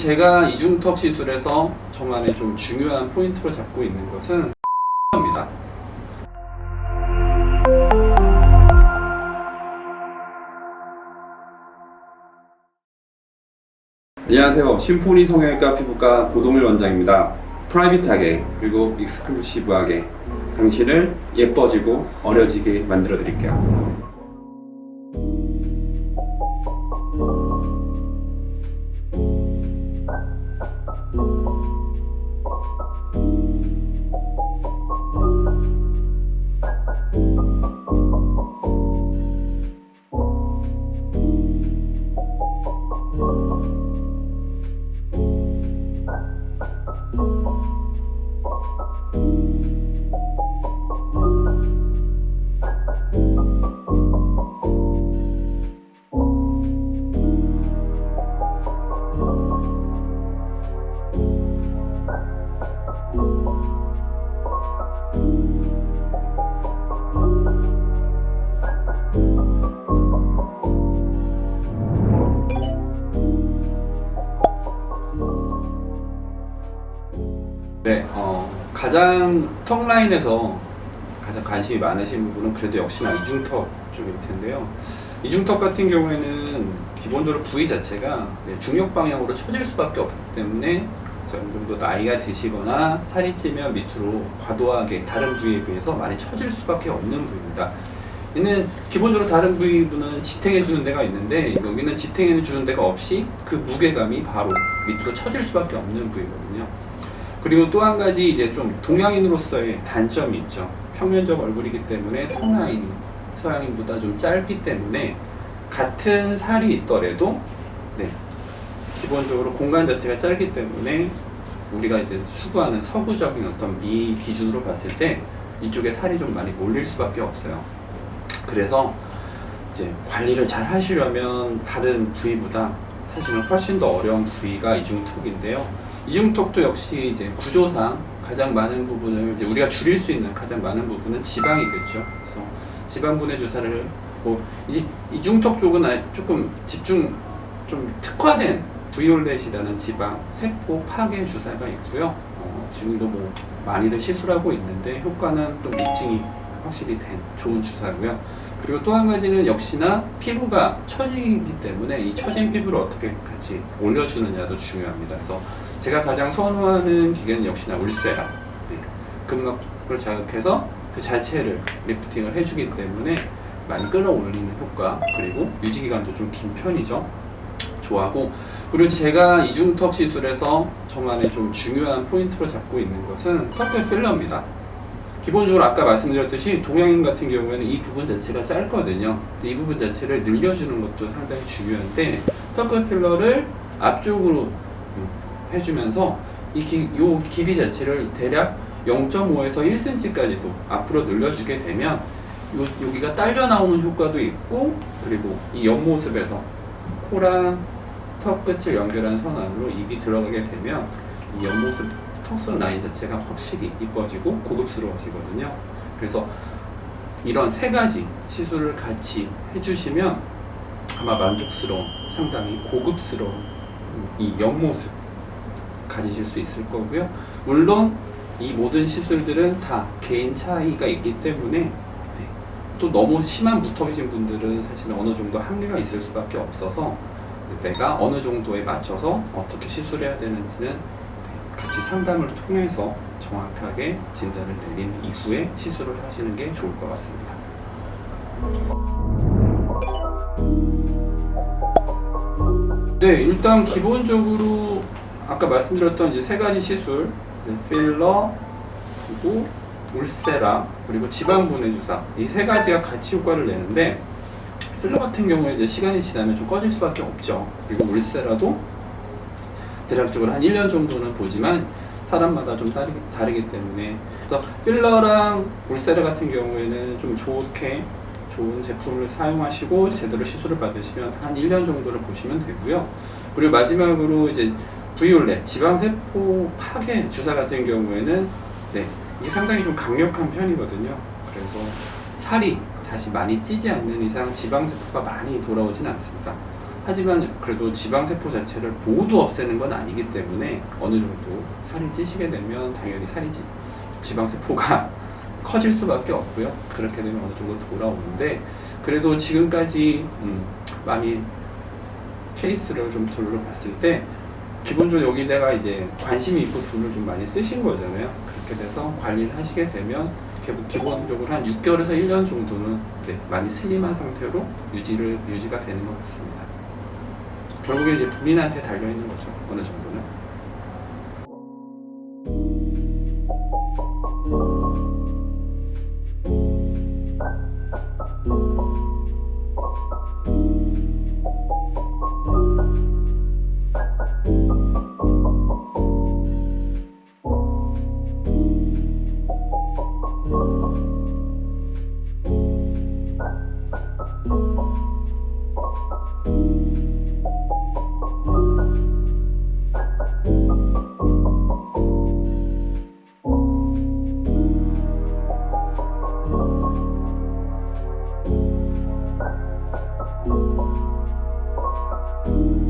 제가 이중턱 시술에서 저만의 좀 중요한 포인트로 잡고 있는 것은 입니다. 안녕하세요. 심포니 성형외과 피부과 고동일 원장입니다. 프라이빗하게 그리고 익스클루시브하게 당신을 예뻐지고 어려지게 만들어 드릴게요. 네, 가장 턱 라인에서 가장 관심이 많으신 부분은 그래도 역시나 이중턱 쪽일 텐데요. 이중턱 같은 경우에는 기본적으로 부위 자체가 중력 방향으로 처질 수밖에 없기 때문에 어느 정도 나이가 드시거나 살이 찌면 밑으로 과도하게 다른 부위에 비해서 많이 처질 수밖에 없는 부위입니다. 얘는 기본적으로 다른 부위는 지탱해 주는 데가 있는데 여기는 지탱해 주는 데가 없이 그 무게감이 바로 밑으로 처질 수밖에 없는 부위거든요. 그리고 또 한 가지 이제 좀 동양인으로서의 단점이 있죠. 평면적 얼굴이기 때문에 턱 라인이 서양인보다 좀 짧기 때문에 같은 살이 있더라도 기본적으로 공간 자체가 짧기 때문에 우리가 이제 추구하는 서구적인 어떤 미 기준으로 봤을 때 이쪽에 살이 좀 많이 몰릴 수밖에 없어요. 그래서 이제 관리를 잘 하시려면 다른 부위보다 사실은 훨씬 더 어려운 부위가 이중턱인데요. 이중턱도 역시 이제 구조상 가장 많은 부분을 이제 우리가 줄일 수 있는 가장 많은 부분은 지방이겠죠. 그래서 지방분해 주사를 이제 이중턱 쪽은 조금 집중 좀 특화된 브이올렛이라는 지방 세포 파괴 주사가 있고요. 지금도 많이들 시술하고 있는데 효과는 좀 입증이 확실히 된 좋은 주사고요. 그리고 또 한 가지는 역시나 피부가 처지기 때문에 이 처진 피부를 어떻게 같이 올려주느냐도 중요합니다. 그래서 제가 가장 선호하는 기계는 역시나 울세라. 근막을 자극해서 그 자체를 리프팅을 해주기 때문에 많이 끌어올리는 효과, 그리고 유지기간도 좀 긴 편이죠. 좋아하고, 그리고 제가 이중턱 시술에서 저만의 좀 중요한 포인트로 잡고 있는 것은 서클 필러입니다. 기본적으로 아까 말씀드렸듯이 동양인 같은 경우에는 이 부분 자체가 짧거든요. 이 부분 자체를 늘려주는 것도 상당히 중요한데 서클 필러를 앞쪽으로 해주면서 요 길이 자체를 대략 0.5에서 1cm까지도 앞으로 늘려주게 되면 여기가 딸려 나오는 효과도 있고, 그리고 이 옆모습에서 코랑 턱 끝을 연결한 선 안으로 입이 들어가게 되면 이 옆모습 턱선 라인 자체가 확실히 이뻐지고 고급스러워지거든요. 그래서 이런 세 가지 시술을 같이 해주시면 아마 만족스러운, 상당히 고급스러운 이 옆모습 가지실 수 있을 거고요. 물론 이 모든 시술들은 다 개인 차이가 있기 때문에 또 너무 심한 무턱이신 분들은 사실 어느 정도 한계가 있을 수밖에 없어서 내가 어느 정도에 맞춰서 어떻게 시술해야 되는지는 같이 상담을 통해서 정확하게 진단을 내린 이후에 시술을 하시는 게 좋을 것 같습니다. 네, 일단 기본적으로 아까 말씀드렸던 이제 세 가지 시술, 필러, 그리고 울세라, 그리고 지방분해 주사, 이 세 가지가 같이 효과를 내는데 필러 같은 경우에 이제 시간이 지나면 좀 꺼질 수밖에 없죠. 그리고 울세라도 대략적으로 한 1년 정도는 보지만 사람마다 좀 다르기 때문에, 그래서 필러랑 울세라 같은 경우에는 좀 좋은 제품을 사용하시고 제대로 시술을 받으시면 한 1년 정도를 보시면 되고요. 그리고 마지막으로 이제 브이올렛 지방세포 파괴 주사 같은 경우에는 이게 상당히 좀 강력한 편이거든요. 그래서 살이 다시 많이 찌지 않는 이상 지방세포가 많이 돌아오진 않습니다. 하지만 그래도 지방세포 자체를 모두 없애는 건 아니기 때문에 어느 정도 살이 찌시게 되면 당연히 지방세포가 커질 수밖에 없고요. 그렇게 되면 어느 정도 돌아오는데, 그래도 지금까지 많이 케이스를 좀 둘러봤을 때 기본적으로 여기다가 이제 관심이 있고 돈을 좀 많이 쓰신 거잖아요. 그렇게 돼서 관리를 하시게 되면 기본적으로 한 6개월에서 1년 정도는 많이 슬림한 상태로 유지가 되는 것 같습니다. 결국에 이제 본인한테 달려있는 거죠. 어느 정도는. you.